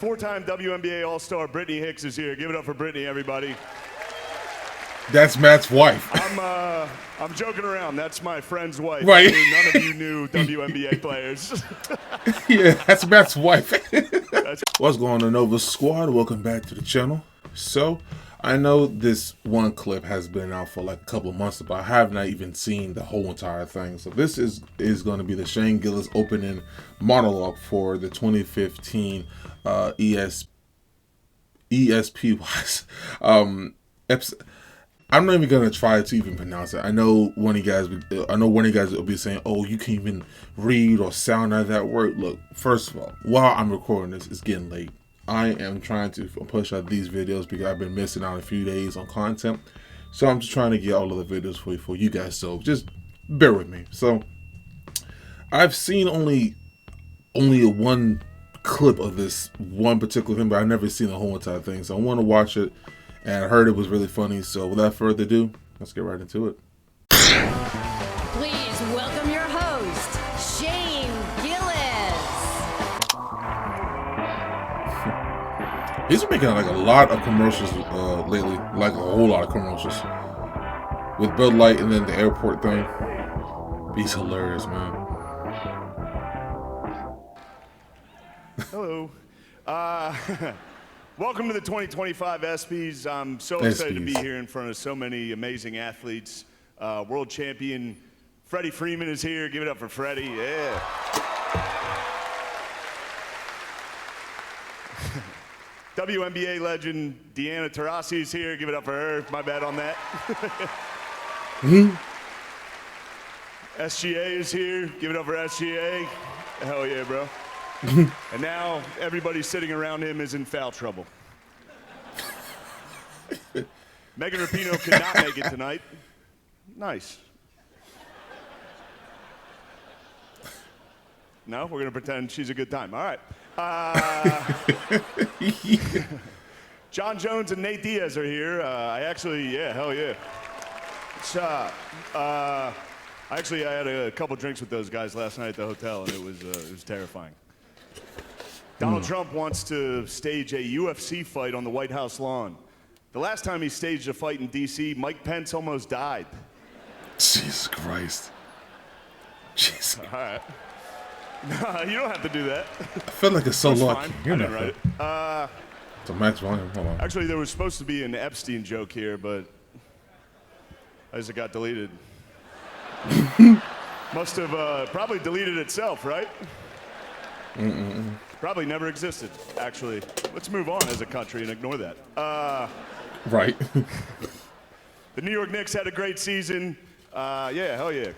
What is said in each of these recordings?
Four-time WNBA All-Star Brittany Hicks is here. Give it up for Brittany, everybody. That's Matt's wife. I'm joking around. That's my friend's wife. Right. None of you knew WNBA players. Yeah, that's Matt's wife. What's going on, Novasquad? Welcome back to the channel. So, I know this one clip has been out for like a couple of months, but I have not even seen the whole entire thing. So this is going to be the Shane Gillis opening monologue for the 2015 ESPYS episode. I'm not even gonna try to even pronounce it. I know one of you guys will be saying, "Oh, you can't even read or sound out that word." Look, first of all, while I'm recording this, it's getting late. I am trying to push out these videos because I've been missing out a few days on content. So I'm just trying to get all of the videos for you guys. So just bear with me. So I've seen only one clip of this one particular thing, but I've never seen the whole entire thing. So I want to watch it. And I heard it was really funny, so without further ado, let's get right into it. Please welcome your host, Shane Gillis. He's been making like a lot of commercials lately, like a whole lot of commercials. With Bud Light and then the airport thing. He's hilarious, man. Hello. Welcome to the 2025 ESPYS. I'm so excited to be here in front of so many amazing athletes. World champion Freddie Freeman is here. Give it up for Freddie. Yeah. WNBA legend Diana Taurasi is here. Give it up for her. My bad on that. SGA is here. Give it up for SGA. Hell yeah, bro. And now everybody sitting around him is in foul trouble. Megan Rapinoe could not make it tonight. Nice. No, we're gonna pretend she's a good time. All right. John Jones and Nate Diaz are here. Hell yeah. Actually, I had a couple drinks with those guys last night at the hotel, and it was terrifying. Donald Trump wants to stage a UFC fight on the White House lawn. The last time he staged a fight in D.C., Mike Pence almost died. Jesus Christ. Jesus. All right. No, you don't have to do that. I feel like it's so low. I didn't write it. So max volume, hold on. Actually, there was supposed to be an Epstein joke here, but as it got deleted. Must have probably deleted itself, right? Probably never existed, actually. Let's move on as a country and ignore that. Right. The New York Knicks had a great season. Yeah, hell yeah.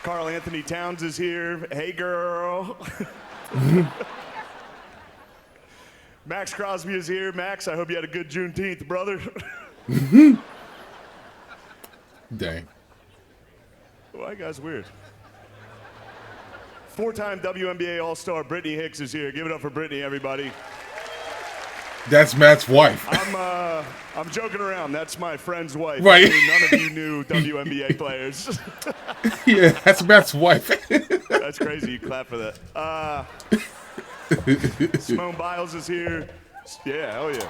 Karl Anthony Towns is here. Hey, girl. Max Crosby is here. Max, I hope you had a good Juneteenth, brother. Dang. Why you guys weird? Four-time WNBA All-Star Brittany Hicks is here. Give it up for Brittany, everybody. That's Matt's wife. I'm joking around. That's my friend's wife. Right. None of you knew WNBA players. Yeah, that's Matt's wife. That's crazy. You clap for that. Simone Biles is here. Yeah, hell yeah.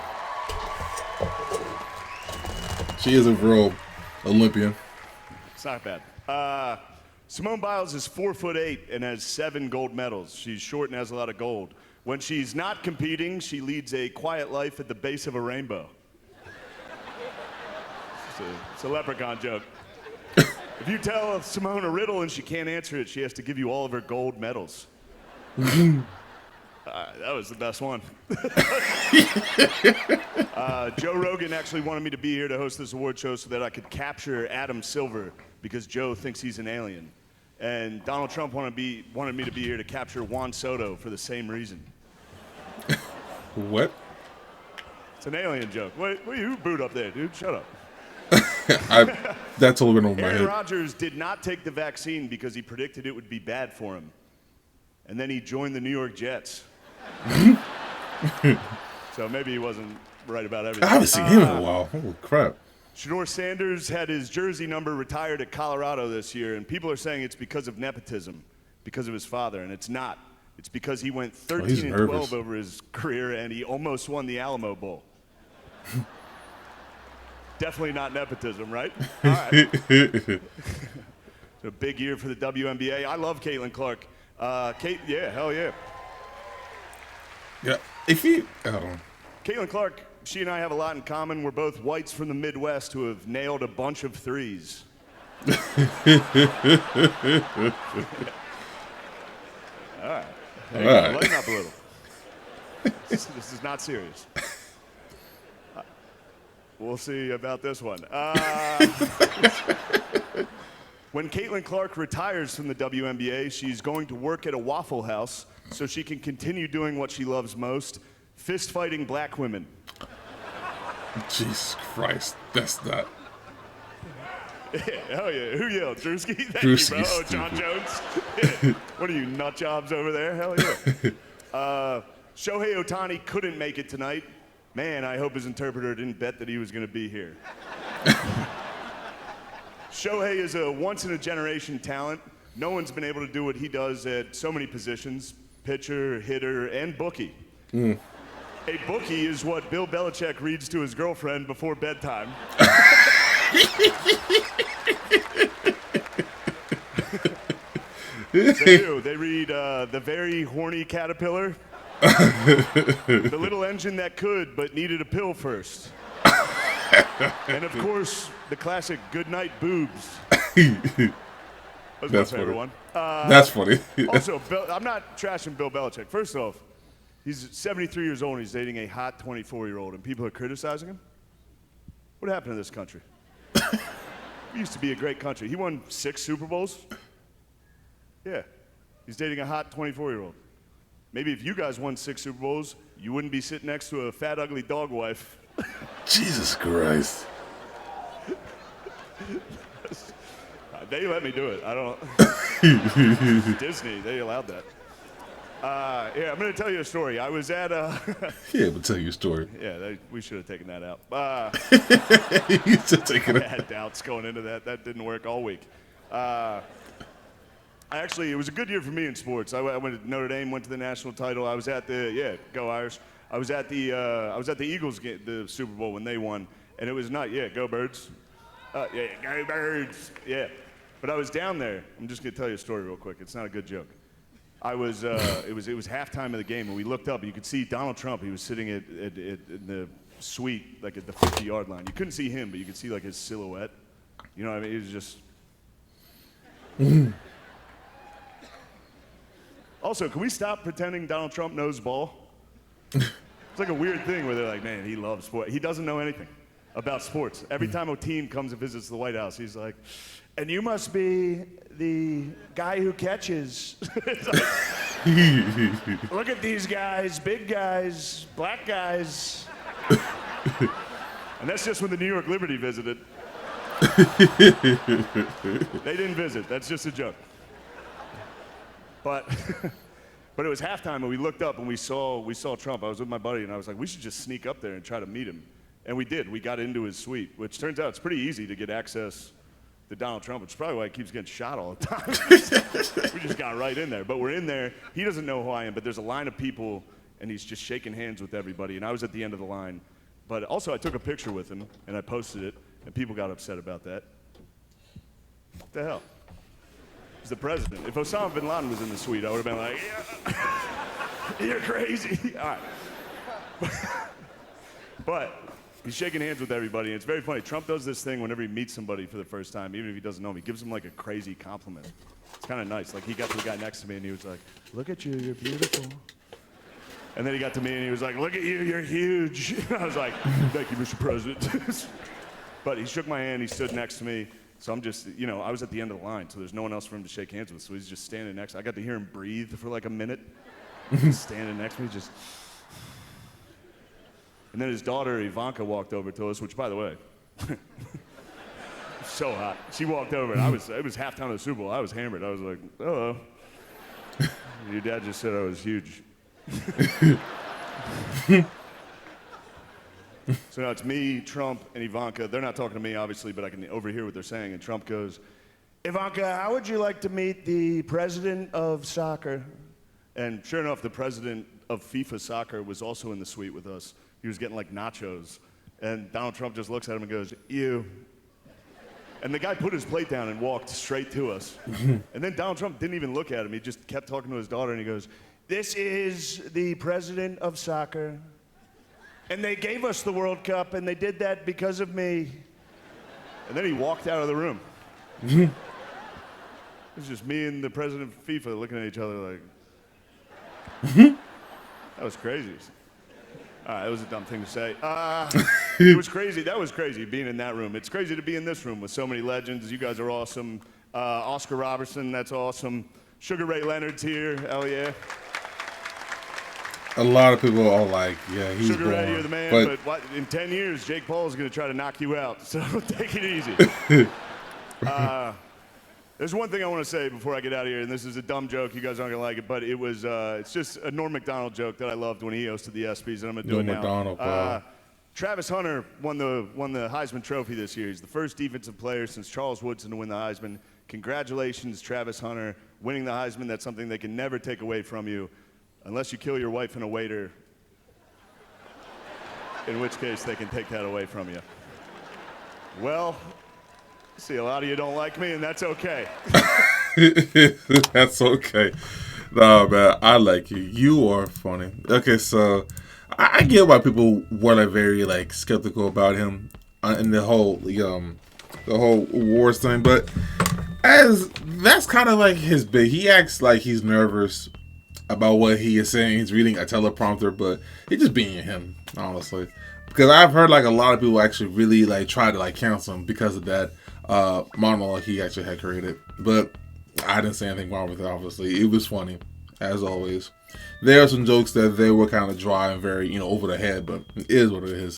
She is a real Olympian. It's not bad. Simone Biles is 4'8" and has 7 gold medals. She's short and has a lot of gold. When she's not competing, she leads a quiet life at the base of a rainbow. It's a leprechaun joke. If you tell Simone a riddle and she can't answer it, she has to give you all of her gold medals. That was the best one. Joe Rogan actually wanted me to be here to host this award show so that I could capture Adam Silver because Joe thinks he's an alien. And Donald Trump wanted me to be here to capture Juan Soto for the same reason. What? It's an alien joke. Wait, you booed up there, dude? Shut up. That totally went over my head. Aaron Rodgers did not take the vaccine because he predicted it would be bad for him. And then he joined the New York Jets. So maybe he wasn't right about everything. I haven't seen him in a while. Holy crap. Shador Sanders had his jersey number retired at Colorado this year, and people are saying it's because of nepotism, because of his father, and it's not. It's because he went he's 13 and 12 nervous. over his career, and he almost won the Alamo Bowl. Definitely not nepotism, right? All right. It's a big year for the WNBA. I love Caitlin Clark. Yeah, hell yeah. Yeah. If you, hold on. Caitlin Clark, she and I have a lot in common. We're both whites from the Midwest who have nailed a bunch of threes. All right. Hey, All right. lighten up a little. This is not serious. We'll see about this one. When Caitlin Clark retires from the WNBA, she's going to work at a Waffle House so she can continue doing what she loves most, fist fighting black women. Jesus Christ, that's not. Yeah, hell yeah. Who yelled? Drewski? Thank Drewski's you, bro. Oh, John Jones? Yeah. What are you, nut jobs over there? Hell yeah. Shohei Ohtani couldn't make it tonight. Man, I hope his interpreter didn't bet that he was going to be here. Shohei is a once-in-a-generation talent. No one's been able to do what he does at so many positions, pitcher, hitter, and bookie. A bookie is what Bill Belichick reads to his girlfriend before bedtime. They do. They read The Very Horny Caterpillar, The Little Engine That Could But Needed a Pill First, and of course, the classic Goodnight Boobs. That's my favorite one. That's funny. Also, I'm not trashing Bill Belichick. First off, he's 73 years old and he's dating a hot 24-year-old, and people are criticizing him? What happened to this country? We used to be a great country. He won 6 Super Bowls. Yeah. He's dating a hot 24-year-old. Maybe if you guys won 6 Super Bowls, you wouldn't be sitting next to a fat, ugly dog wife. Jesus Christ. They let me do it. I don't. Disney, they allowed that. Yeah, I'm going to tell you a story. I was at Yeah, but tell your story. Yeah, we should have taken that out. You should take it I out. had doubts going into that. That didn't work all week. Actually, it was a good year for me in sports. I went to Notre Dame, went to the national title. I was at go Irish. I was at the Eagles game, the Super Bowl when they won, and it was not go Birds. Yeah, go Birds. Yeah, but I was down there. I'm just gonna tell you a story real quick. It's not a good joke. I was it was halftime of the game, and we looked up, and you could see Donald Trump. He was sitting in the suite, like at the 50-yard line. You couldn't see him, but you could see like his silhouette. You know what I mean? He was just. Also, can we stop pretending Donald Trump knows ball? It's like a weird thing where they're like, man, he loves sport. He doesn't know anything about sports. Every time a team comes and visits the White House, he's like, and you must be the guy who catches. Like, look at these guys, big guys, black guys. And that's just when the New York Liberty visited. They didn't visit. That's just a joke. But it was halftime, and we looked up and we saw Trump. I was with my buddy, and I was like, we should just sneak up there and try to meet him. And we did. We got into his suite, which turns out it's pretty easy to get access to Donald Trump, which is probably why he keeps getting shot all the time. We just got right in there. But we're in there. He doesn't know who I am, but there's a line of people, and he's just shaking hands with everybody. And I was at the end of the line. But also, I took a picture with him, and I posted it, and people got upset about that. What the hell? He's the president. If Osama bin Laden was in the suite, I would have been like, yeah, you're crazy. All right. But he's shaking hands with everybody, and it's very funny. Trump does this thing whenever he meets somebody for the first time, even if he doesn't know him. He gives them like a crazy compliment. It's kind of nice. Like he got to the guy next to me, and he was like, look at you, you're beautiful. And then he got to me, and he was like, look at you, you're huge. I was like, thank you, Mr. President. But he shook my hand, he stood next to me. So I'm just, I was at the end of the line, so there's no one else for him to shake hands with. So he's just standing next. I got to hear him breathe for like a minute. Just standing next to me, just. And then his daughter, Ivanka, walked over to us, which, by the way, so hot. She walked over, and it was halftime of the Super Bowl. I was hammered. I was like, hello. Your dad just said I was huge. So now it's me, Trump, and Ivanka. They're not talking to me, obviously, but I can overhear what they're saying. And Trump goes, Ivanka, how would you like to meet the president of soccer? And sure enough, the president of FIFA soccer was also in the suite with us. He was getting like nachos. And Donald Trump just looks at him and goes, "You." And the guy put his plate down and walked straight to us. And then Donald Trump didn't even look at him. He just kept talking to his daughter and he goes, "This is the president of soccer. And they gave us the World Cup and they did that because of me." And then he walked out of the room. It was just me and the president of FIFA looking at each other like, that was crazy. That was a dumb thing to say. It was crazy. That was crazy, being in that room. It's crazy to be in this room with so many legends. You guys are awesome. Oscar Robertson, that's awesome. Sugar Ray Leonard's here. Hell yeah. A lot of people are like, yeah, he's Sugar Ray, gone. you're the man. But what, in 10 years, Jake Paul is going to try to knock you out. So take it easy. There's one thing I want to say before I get out of here, and this is a dumb joke. You guys aren't going to like it, but it was, it's just a Norm Macdonald joke that I loved when he hosted the ESPYs, and I'm going to do it now. Macdonald, bro. Travis Hunter won the Heisman Trophy this year. He's the first defensive player since Charles Woodson to win the Heisman. Congratulations, Travis Hunter, winning the Heisman. That's something they can never take away from you, unless you kill your wife and a waiter, in which case they can take that away from you. Well, see, a lot of you don't like me, and that's okay. That's okay. Nah, man, I like you. You are funny. Okay, so I get why people were like very like skeptical about him and the whole awards thing, but as that's kind of like his big. He acts like he's nervous about what he is saying. He's reading a teleprompter, but he's just being him, honestly. Because I've heard like a lot of people actually really like try to like cancel him because of that monologue he actually had created. But I didn't say anything wrong with it, obviously. It was funny, as always. There are some jokes that they were kind of dry and very, over the head, but it is what it is.